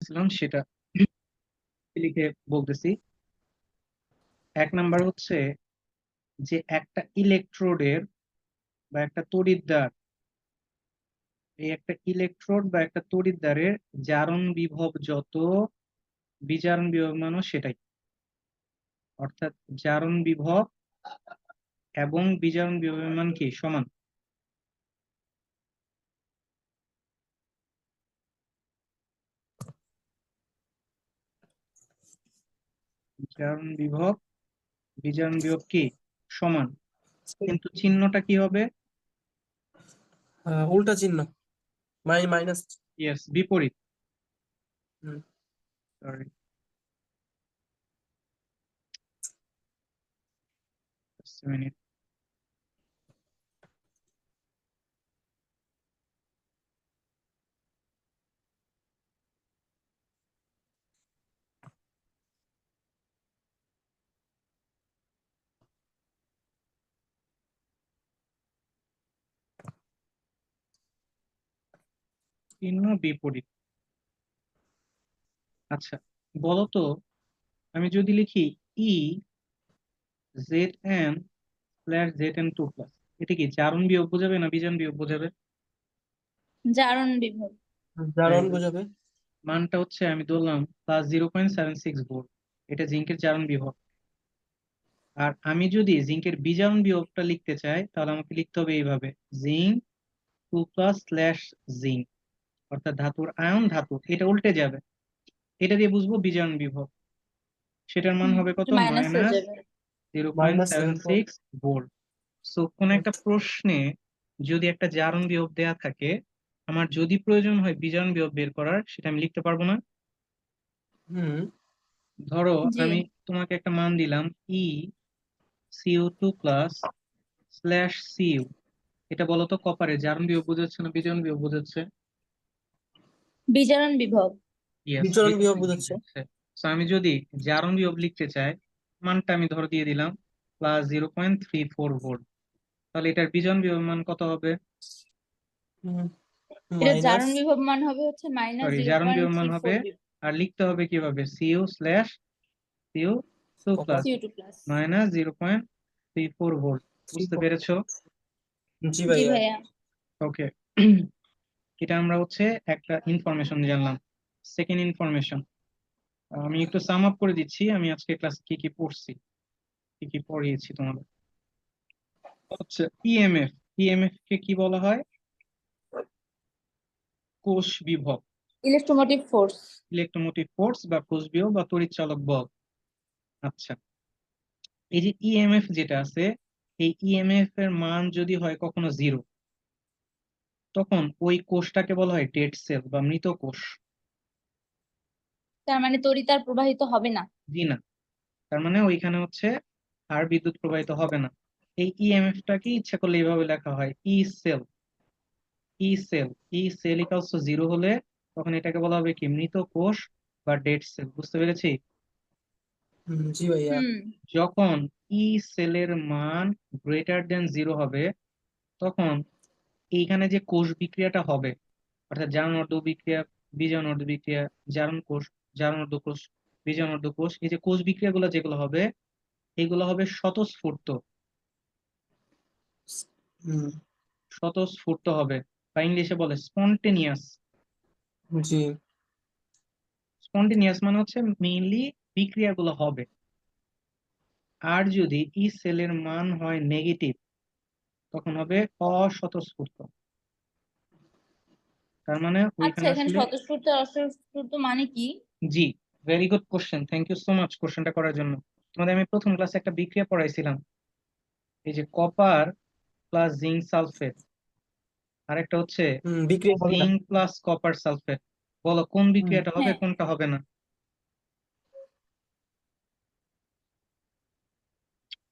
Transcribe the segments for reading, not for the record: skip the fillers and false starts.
বলতেছিলাম সেটা লিখে বলতেছি। এক নাম্বার হচ্ছে যে একটা ইলেকট্রোডের বা একটা তড়িৎদ্বার, এই একটা ইলেকট্রোড বা একটা তড়িৎদ্বারের জারণ বিভব যত, বিজারণ বিভব মানও সেটাই। অর্থাৎ জারণ বিভব এবং বিজারণ বিভবের মান কি সমান। জারণ বিভব বিজারণ বিভব কি সমান, কিন্তু চিহ্নটা কি হবে? উল্টা চিহ্ন, মাইনাস। ইয়েস, বিপরীত। হুম। Sorry, minute. চিহ্ন বিপরীত। আচ্ছা, বলতো আমি যদি লিখি E Z N slash Z N two plus, এটা কি জারণ বিয়োগ বোঝাবে না বিজারণ বিয়োগ বোঝাবে? জারণ বিভব। জারণ বোঝাবে। মানটা হচ্ছে আমি ধরলাম +0.76 ভোল্ট, এটা জিঙ্কের জারণ বিভব। আর আমি যদি জিঙ্কের বিজারণ বিভবটা লিখতে চাই তাহলে আমাকে লিখতে হবে এইভাবে, জিঙ্ক 2+ স্ল্যাশ জিঙ্ক, অর্থাৎ ধাতুর আয়ন ধাতু, এটা উল্টে যাবে, এটা দিয়ে বুঝবো বিজারণ বিভব। সেটার মান হবে কত? মাইনাস হয়ে যাবে। -0.76 ভোল্ট। সো কোন একটা প্রশ্নে যদি একটা জারণ বিভব দেয়া থাকে, আমার যদি প্রয়োজন হয় বিজারণ বিভব বের করার, সেটা আমি লিখতে পারবো না? হুম। ধরো জি। আমি তোমাকে একটা মান দিলাম ই CO2+ স্ল্যাশ সিইউ, এটা বলো তো কপারে জারণ বিভব বোঝাচ্ছে না বিজারণ বিভব বোঝাচ্ছে? বিজারণ বিভব। ইয়েস, বিচরণ বিজারণ বিভব বিভব বোঝাচ্ছে। বোঝাচ্ছে। সো আমি যদি জারণ বিভব লিখতে চাই, মানটা আমি ধরো দিয়ে দিলাম +0.34 ভোল্ট, তাহলে এটার বিজারণ বিভব মান কত হবে? এটা মাইনাস। জারণ বিভব মান হবে হচ্ছে মাইনাস সরি, জিরো জারণ পয়েন্ট বিভব মান থ্রি হবে, ফোর আর লিখতে হবে কিভাবে, CU slash CU two plus CO2 plus. -0.34 volt. বুঝতে পেরেছো? জি জি ভাইয়া। ভাইয়া। ওকে, এটা আমরা হচ্ছে একটা ইনফরমেশন জানলাম। সেকেন্ড ইনফরমেশন, আমি একটু সাম আপ করে দিচ্ছি আমি আজকে ক্লাস কি কি পড়ছি, কি কি পড়িয়েছি তোমাদের। হচ্ছে ইএমএফ, ইএমএফ কে কি বলা হয়? কোষ বিভব, ইলেকট্রোমোটিভ ফোর্স। ইলেকট্রোমোটিভ ফোর্স বা কোষ বিভব বা তড়িৎচালক বল। আচ্ছা, এই যে ইএমএফ যেটা আছে, এই ইএমএফ এর মান যদি হয় কখনো 0, তখন ওই কোষটাকে বলা হয় ডেড সেল বা মৃত কোষ। তার মানে তড়িৎ আর প্রবাহিত হবে না। জি না, তার মানে ওইখানে হচ্ছে আর বিদ্যুৎ প্রবাহিত হবে না। এই ইএমএফটাকে ইচ্ছা করলে এইভাবে লেখা হয় E cell, E cell, E cell equals to 0 হলে তখন এটাকে বলা হবে কি মৃত কোষ বা ডেড সেল। বুঝতে পেরেছি? জি ভাইয়া। হুম। যখন ই সেলের মান >0 হবে, তখন এইখানে যে কোষ বিক্রিয়াটা হবে, অর্থাৎ জারণোত্তর বিক্রিয়া, বীজাণুবর্ধক বিক্রিয়া, জারণ কোষ, জারণোত্তর কোষ, বীজাণুবর্ধক কোষ, এই যে কোষ বিক্রিয়াগুলো যেগুলো হবে, এগুলো হবে স্বতঃস্ফূর্ত, হুম। স্বতঃস্ফূর্ত হবে, বা ইংলিশে বলে স্পন্টেনিয়াস। জি। স্পন্টেনিয়াস মানে হচ্ছে মেইনলি বিক্রিয়াগুলো হবে। আর যদি ই সেলের মান হয় নেগেটিভ, তখন হবে অস্বতঃস্ফূর্ত। তার মানে আচ্ছা, ওইখানে এখানে আসলে, স্বতঃস্ফূর্ত অস্বতঃস্ফূর্ত মানে কি? জি, very good question, thank you so much কোশ্চেনটা করার জন্য। তোমাদের আমি প্রথম ক্লাসে একটা বিক্রিয়া পড়াইছিলাম, এই যে কপার প্লাস জিঙ্ক সালফেট, আর একটা হচ্ছে বিক্রিয়া হবে না। Zinc plus copper sulphate. বলো কোন বিক্রিয়াটা হবে হ্যাঁ, কোনটা হবে না?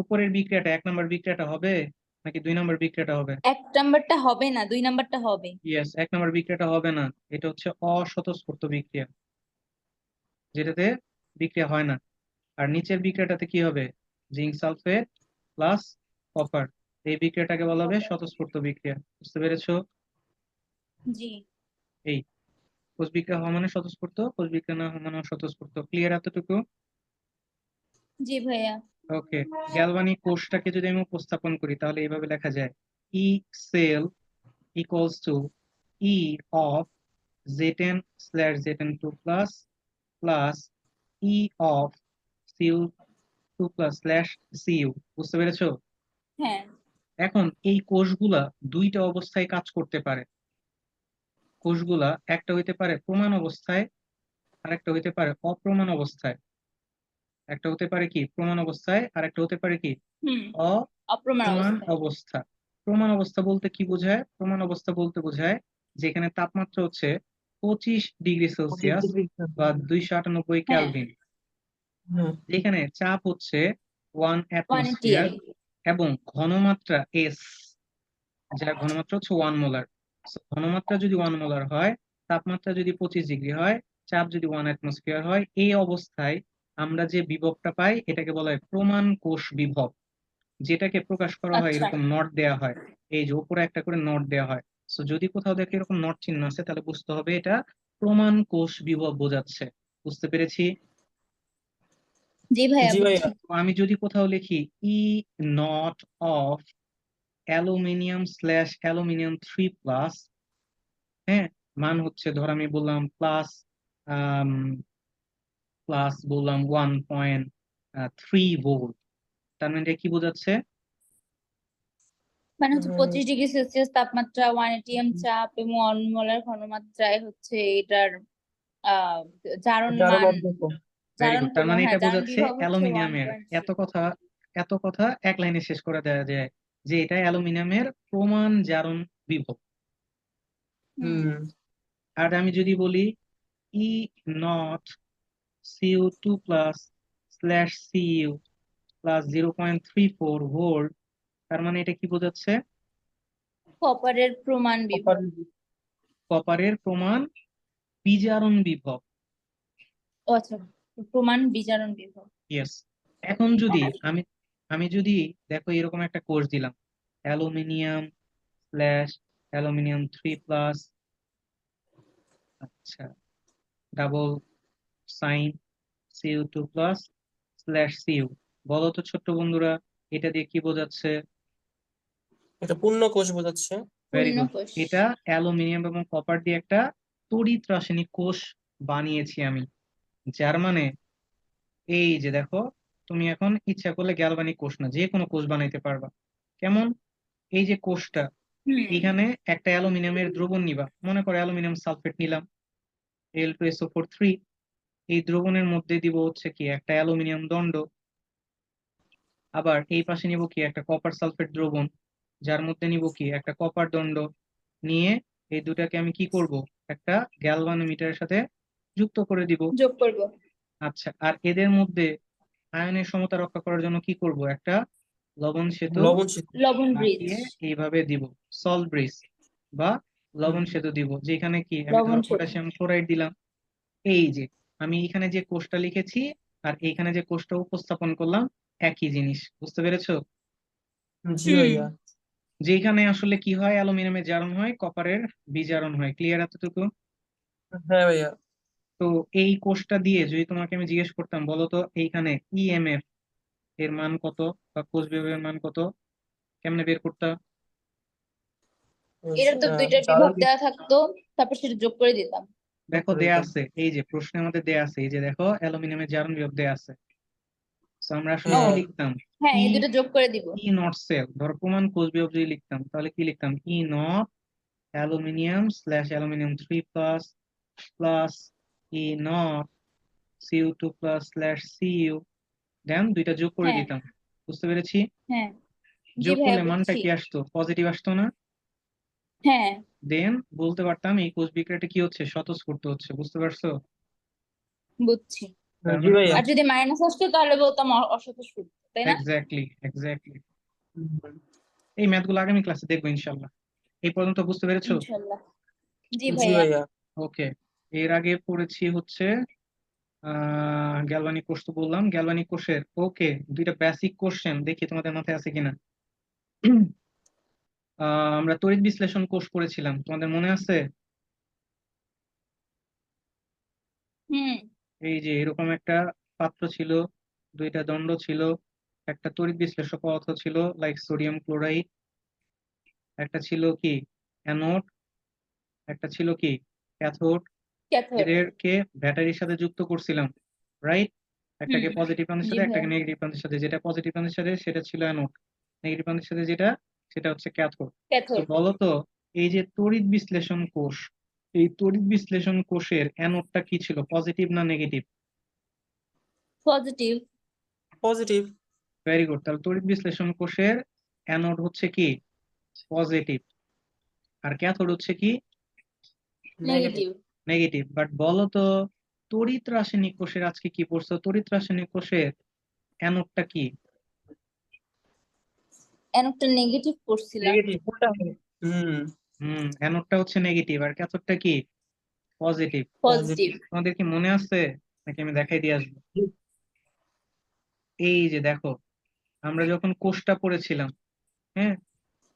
উপরের বিক্রিয়াটা, 1 নম্বর বিক্রিয়াটা হবে নাকি 2 নম্বর বিক্রিয়াটা হবে? 1 নাম্বারটা হবে না, 2 নাম্বারটা হবে। ইয়েস, 1 নম্বর বিক্রিয়াটা হবে না, এটা হচ্ছে অস্বতঃস্ফূর্ত বিক্রিয়া, যেটাতে বিক্রিয়া হয় না। আর নিচের বিক্রিয়াটাতে কি হবে? জিঙ্ক সালফেট প্লাস কপার, এই বিক্রিয়াটাকে বলা হবে স্বতঃস্ফূর্ত বিক্রিয়া। বুঝতে পেরেছো? জি। এই কোষ বিক্রিয়া হওয়া মানে স্বতঃস্ফূর্ত, কোষ বিক্রিয়া না হওয়া মানে অস্বতঃস্ফূর্ত। ক্লিয়ার এতটুকু? জি ভাইয়া। ওকে, গ্যালভানিক কোষটাকে যদি আমি উপস্থাপন করি তাহলে এইভাবে লেখা যায়, E cell equals to E of Zn/Zn2 plus plus E of Cu2 plus slash Cu। বুঝতে পেরেছো? হ্যাঁ। এখন এই কোষগুলা দুইটা অবস্থায় কাজ করতে পারে। কোষগুলা একটা হইতে পারে প্রমাণ অবস্থায়, আর একটা হইতে পারে অপ্রমাণ অবস্থায়। একটা হতে পারে কি প্রমাণ অবস্থায়, আর একটা হতে পারে কি হুম। অপ্রমাণ অপ্রমাণ অবস্থায়। অবস্থা। প্রমাণ অবস্থা বলতে কি বোঝায়? প্রমাণ অবস্থা বলতে বোঝায় যেখানে তাপমাত্রা হচ্ছে 25°C 25 ডিগ্রি বা 298 হ্যাঁ। কেলভিন, হ্যাঁ যেখানে চাপ হচ্ছে 1 1 অ্যাটমসফিয়ার ATM। এবং ঘনমাত্রা এস, যার ঘনমাত্রা হচ্ছে 1 মোলার। ঘনমাত্রা যদি 1 মোলার হয়, তাপমাত্রা যদি 25 ডিগ্রি হয়, চাপ যদি 1 অ্যাটমসফিয়ার হয়, এই অবস্থায় আমরা যে বিভবটা পাই এটাকে বলা হয় প্রমাণ কোষ বিভব, যেটাকে প্রকাশ করা হয় আচ্ছা। এরকম নট দেয়া হয়। এই যে উপরে একটা করে নট দেয়া হয়। সো যদি কোথাও দেখে এরকম নট চিহ্ন আছে তাহলে বুঝতে হবে এটা প্রমাণ কোষ বিভব বোঝাচ্ছে। বুঝতে পেরেছি? জি ভাইয়া, জি ভাইয়া। বুঝছি। তো আমি যদি কোথাও লিখি ই নট অফ অ্যালুমিনিয়াম/অ্যালুমিনিয়াম 3 প্লাস, হ্যাঁ, মান হচ্ছে ধর আমি বললাম প্লাস বললাম 1.3 ভোল্ট, তার মানে এটা কি বোঝাচ্ছে? মানে হচ্ছে 25°C তাপমাত্রা, 1 ATM চাপ এবং 1 মোলার ঘনমাত্রায় হচ্ছে এটার আহ জারণ জারণ মান, অর্ধেক। ভেরি জারণ গুড। তার মানে হ্যাঁ, এটা জারণ বোঝাচ্ছে বিভব হচ্ছে অ্যালুমিনিয়ামের। 1.3। এত কথা এক লাইনে শেষ করে দেওয়া যায় যে এটা অ্যালুমিনিয়ামের প্রমাণ জারণ বিভব। হুম। আর আমি যদি বলি E not Cu2 plus slash Cu plus 0.34 volt, তার মানে এটা কি বোঝাচ্ছে? কপারের প্রমাণ বিভব। কপারের প্রমাণ বিজারণ বিভব। ও আচ্ছা, প্রমাণ বিজারণ বিভব। ইয়েস। এখন যদি আমি আমি যদি দেখো এরকম একটা কোর্স দিলাম, অ্যালুমিনিয়াম/অ্যালুমিনিয়াম 3 প্লাস, আচ্ছা, double sign Cu2 plus slash Cu। বলো তো ছোট্ট বন্ধুরা, এটা দিয়ে কি বোঝাচ্ছে? এটা পূর্ণ কোষ বোঝাচ্ছে। ভেরি পূর্ণ গুড। কোষ। এটা অ্যালুমিনিয়াম এবং কপার দিয়ে একটা তড়িৎ রাসায়নিক কোষ বানিয়েছি আমি, যার মানে এই যে দেখো, তুমি এখন ইচ্ছা করলে গ্যালভানিক কোষ না যে কোনো কোষ বানাইতে পারবা। কেমন? এই যে কোষটা, হুম। এখানে একটা অ্যালুমিনিয়ামের দ্রবণ নিবা, মনে করো অ্যালুমিনিয়াম সালফেট নিলাম, Al2SO4 3। এই দ্রবণের মধ্যে দিব হচ্ছে কি একটা অ্যালুমিনিয়াম দণ্ড। আবার এই পাশে নিব কি একটা কপার সালফেট দ্রবণ, যার মধ্যে নিব কি একটা কপার দণ্ড। নিয়ে এই দুটাকে আমি কি করব, একটা গ্যালভানোমিটারের সাথে যুক্ত করে দিব। যোগ করব। আচ্ছা, আর এদের মধ্যে আয়নের সমতা রক্ষা করার জন্য কি করব, একটা লবণ সেতু লবণ সেতু। লবণ ব্রিজ। লাগিয়ে এইভাবে দিব, সল্ট ব্রিজ বা লবণ সেতু দিব, যেখানে কি আমি লবণ ধরো সেতু। পটাশিয়াম ক্লোরাইড দিলাম। এই যে আমি এখানে যে কোষটা লিখেছি আর এইখানে যে কোষটা উপস্থাপন করলাম, একই জিনিস। বুঝতে পেরেছো? জি হুম। ভাইয়া। যেখানে আসলে কি হয়, অ্যালুমিনিয়ামের জারণ হয়, কপারের বিজারণ হয়। ক্লিয়ার এতটুকু? হ্যাঁ ভাইয়া। তো এই কোষটা দিয়ে যদি তোমাকে আমি জিজ্ঞেস করতাম বলো তো এইখানে ইএমএফ এর মান কত বা কোষ বিভবের মান কত, কেমনে বের করতা? এটা তো দুইটার জারণ বিভব দেওয়া থাকতো, তারপর সেটা যোগ করে দিতাম। দেখো করে দেয়া দিতাম। আছে, এই যে প্রশ্নের মধ্যে দেয়া আছে, এই যে দেখো অ্যালুমিনিয়ামের জারণ বিভব দেয়া আছে। তো আমরা আসলে ও কি হ্যাঁ। লিখতাম? হ্যাঁ, ই এই দুটো যোগ করে দিব। ই নট সেল, ধরো প্রমাণ কোষ বিভব যদি লিখতাম তাহলে কি লিখতাম? E not aluminium aluminium 3 plus plus E not Cu2 plus slash Cu, then দুইটা যোগ করে হ্যাঁ। দিতাম। বুঝতে পেরেছি? হ্যাঁ। জি যোগ ভাইয়া, করলে মানটা বুঝছি। কি আসতো? পজিটিভ আসতো না? হ্যাঁ, দেন বলতে পারতাম এই কোষ বিক্রিয়াটা কি হচ্ছে, স্বতঃস্ফূর্ত হচ্ছে। বুঝতে পারছো? বুঝছি। তার জি মানে ভাইয়া। আর যদি মাইনাস আসতো তাহলে বলতাম অস্বতঃস্ফূর্ত, তাই না? Exactly exactly. হুম, এই ম্যাথগুলো আগামী ক্লাসে দেখবো ইনশাল্লাহ। এই পর্যন্ত বুঝতে পেরেছো? ইনশাল্লাহ। জি জি ভাইয়া। ভাইয়া। ওকে। এর আগে পড়েছি হচ্ছে গ্যালভানিক কোষ, তো বললাম গ্যালভানিক কোষের। ওকে, দুইটা বেসিক কোশ্চেন দেখি তোমাদের মাথায় আছে কিনা। আমরা তড়িৎ বিশ্লেষণ কোষ পড়েছিলাম, তোমাদের মনে আছে? হুম এই যে এরকম একটা পাত্র ছিল, দুইটা দণ্ড ছিল, একটা তড়িৎ বিশ্লেষ্য পদার্থ ছিল লাইক সোডিয়াম ক্লোরাইড, একটা ছিল কি অ্যানোড, একটা ছিল কি ক্যাথোড। ক্যাথোড। এদেরকে ব্যাটারির সাথে যুক্ত করছিলাম, রাইট? একটাকে হুম পজিটিভ প্রান্তের জি সাথে, একটাকে ভাইয়া। নেগেটিভ প্রান্তের সাথে। যেটা পজিটিভ প্রান্তের সাথে সেটা ছিল অ্যানোড, নেগেটিভ প্রান্তের সাথে যেটা, সেটা হচ্ছে ক্যাথোড। তো ক্যাথোড। বলতো, এই যে তড়িৎ বিশ্লেষণ কোষ, এই তড়িৎ বিশ্লেষণ কোষের অ্যানোডটা কি ছিল, পজিটিভ না negative? Positive. Positive. Very good. তাহলে তড়িৎ বিশ্লেষণ কোষের অ্যানোড হচ্ছে কি পজিটিভ, আর ক্যাথোড হচ্ছে কি নেগেটিভ। নেগেটিভ। নেগেটিভ। বাট বলো তো, তড়িৎ রাসায়নিক কোষের আজকে কি পড়ছো? তড়িৎ রাসায়নিক কোষের অ্যানোডটা কি? অ্যানোডটা নেগেটিভ করছিলাম। নেগেটিভ উল্টা হবে। অ্যানোডটা হচ্ছে নেগেটিভ আর ক্যাথোডটা কি পজিটিভ। পজিটিভ। তোমাদের কি মনে আছে নাকি আমি দেখাই দিয়ে আসবো? এই যে দেখো, আমরা যখন কোষটা পড়েছিলাম, হ্যাঁ,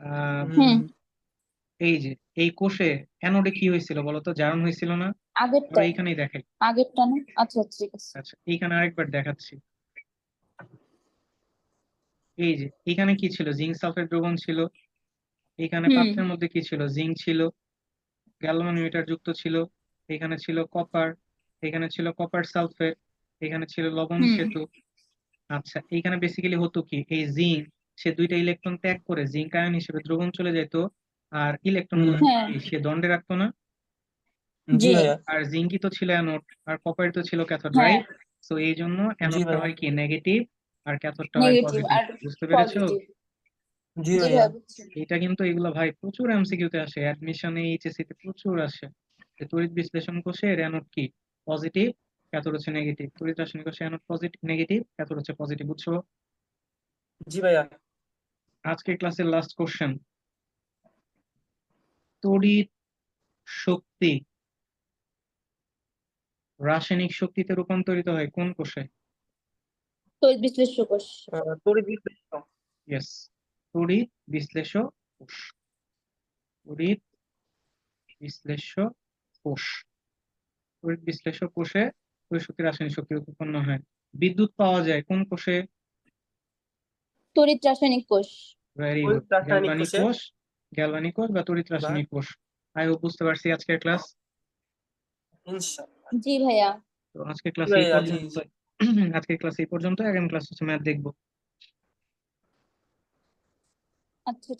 আহ, হুম এই যে এই কোষে অ্যানোডে কি হয়েছিল বলতো, জারণ হয়েছিল না? আগেরটা। আমরা এইখানেই দেখাই। আগেরটা না, আচ্ছা আচ্ছা ঠিক আছে। আচ্ছা, এইখানে আরেকবার দেখাচ্ছি। এই যে এখানে কি ছিল, জিঙ্ক সালফেট দ্রবণ ছিল। এখানে হুম পাত্রের মধ্যে কি ছিল, জিঙ্ক ছিল, গ্যালভানোমিটার যুক্ত ছিল। এখানে ছিল কপার, এখানে ছিল কপার সালফেট, এখানে ছিল লবণ হুম সেতু। আচ্ছা, এইখানে বেসিক্যালি হতো কি, এই জিঙ্ক সে দুইটা ইলেকট্রন ত্যাগ করে জিঙ্ক আয়ন হিসেবে দ্রবণ চলে যেত, আর ইলেকট্রন গুলো হ্যাঁ সে দণ্ডে রাখতো না। জি জি ভাইয়া। আর জিঙ্কই তো ছিল অ্যানোড, আর কপার তো ছিল ক্যাথোড, হ্যাঁ রাইট? সো এই জন্য জি অ্যানোডটা ভাইয়া। হয় কি নেগেটিভ, আর ক্যাথোডটা হয় নেগেটিভ পজিটিভ। আর বুঝতে পেরেছো? পজিটিভ। জি জি ভাইয়া। ভাইয়া বুঝছি। এটা কিন্তু এগুলো ভাই প্রচুর এমসিকিউ তে আসে, অ্যাডমিশনে এইচএসসি তে প্রচুর আসে। যে তড়িৎ বিশ্লেষণ কোষের অ্যানোড কি পজিটিভ, ক্যাথোড হচ্ছে নেগেটিভ। তড়িৎ রাসায়নিক কোষে অ্যানোড পজিটিভ নেগেটিভ, ক্যাথোড হচ্ছে পজিটিভ। বুঝছো? জি ভাইয়া। আজকের ক্লাসের লাস্ট কোশ্চেন, তড়িৎ শক্তি রাসায়নিক শক্তিতে রূপান্তরিত হয় কোন কোষে? তড়িৎ বিশ্লেষ্য কোষ। তড়িৎ বিশ্লেষ্য। ইয়েস, তড়িৎ বিশ্লেষ্য কোষ। তড়িৎ বিশ্লেষ্য কোষ। তড়িৎ বিশ্লেষ্য কোষে তড়িৎ শক্তি রাসায়নিক শক্তি উৎপন্ন হয়। বিদ্যুৎ পাওয়া যায় কোন কোষে? তড়িৎ রাসায়নিক কোষ। Very good. তড়িৎ রাসায়নিক গ্যালভানিক কোষে কোষ, গ্যালভানিক কোষ বা তড়িৎ বা রাসায়নিক কোষ। আই হোপ বুঝতে পারছি আজকের ক্লাস। ইনশাআল্লাহ। জি ভাইয়া। তো আজকের জি ক্লাস এই ভাইয়া। জি পর্যন্ত। জি। আজকের ক্লাস এই পর্যন্ত, আগামী ক্লাস হচ্ছে ম্যাথ দেখবো। আচ্ছা।